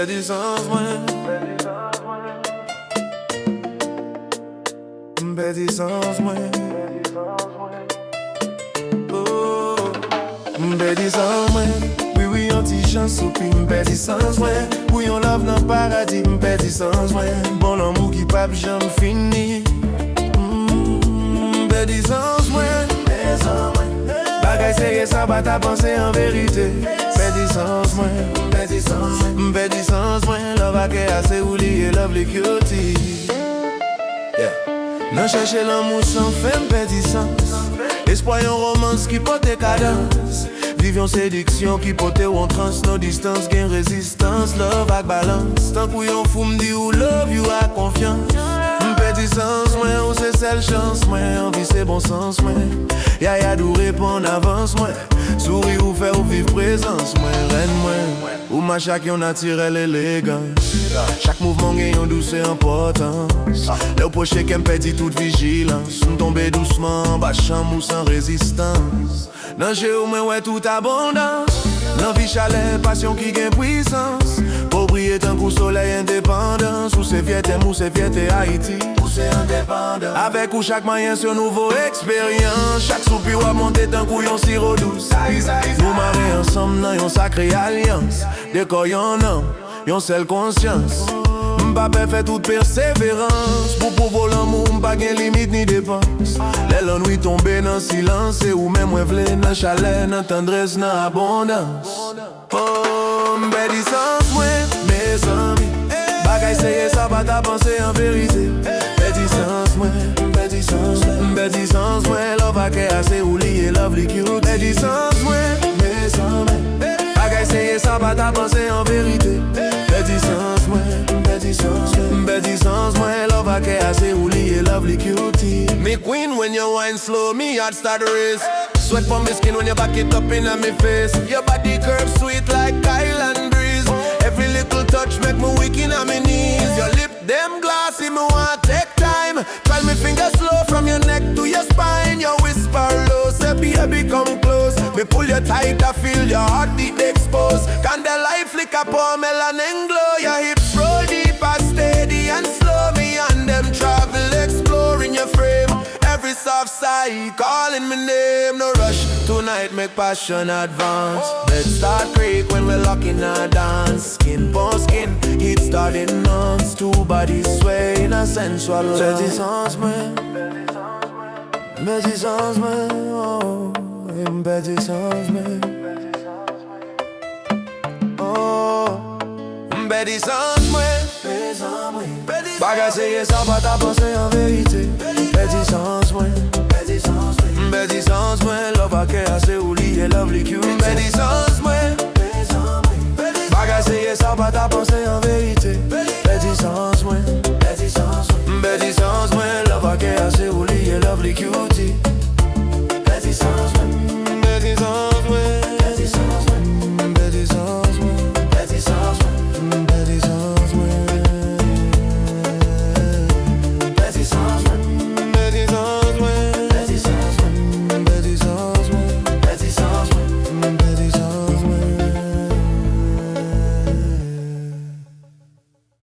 distans, mwen distans, mwen distans, mwen oui, oui, yon ti chan soupi distans, mwen pou yon love nan paradi distans, mwen bon lanmou ki pap janm fini distans, mwen bagay serye sa pa ta panse en verité distans, mwen distans, mwen love ake ase ou liye love li cutie nan chèche lanmou san fè'w distans espwa yon romans ki pote'w kadans vivyon sediksyon ki pote'w en trans no distans gen rezistans love ak balans tankou yon fou mdi ou love you ak konfyans distans, mwen ou se sel chans mwen anvi se bon sens mwen yayad ou reponn avans mwen souri ou fè'w viv présence mwen ren mwen ou ma chak yon naturel élégance chaque mouvman gen yon douce importance Lè'w poche kem pedi toute vigilance m'tombe doucement bas chanm ou sans résistance nan jè ou mwen wè tout abondance l'anvi chalet passion qui gen puissance pour briller tankou soleil indépendance ou se viete Haïti ou se indépendant avec ou chaque moyen sur nouveau expérience chaque soupi ou a monté tankou yon sirop douce nous marrer ensemble dans yon sacré alliance décor yon homme yon seule conscience M'pape fait toute persévérance pour pouvoir l'amour m'pa gen limite ni dépense l'ennui tombe dans silence et ou même mwen vle nan chalet nan tendresse nan abondance oh distans mwen mezanmi bagay serye sa pa ta panse en verité distans mwen distans mwen love ake ase ou liye love li cutie distans mwen mezanmi bagay serye sa pa ta panse en verité distans mwen love ake ase ou liye love li cutie me queen when you wine slow me heart start race sweat from my skin when you back it up in my face your body curve sweet like island breeze every little touch make me weak in my knees your lip them glassy me want take time twirl me finger slow from your neck to your spine your whisper low say baby come close me pull you tight I feel your heartbeat exposed candlelight flicker pour melanin glow your hips roll deep and steady and slow me and them travel exploring your frame every soft side calling my name no rush tonight make passion advance let's start creak when we're locked in a dance skin for skin heat starting nuns two bodies sway in a sensual love distance mwen oh distance mwen oh distance mwen bagay serye sa pa ta panse en verité distance mwen love ake ase ou liye love li cutie distance mwen bagay serye sa pa ta panse en verité distance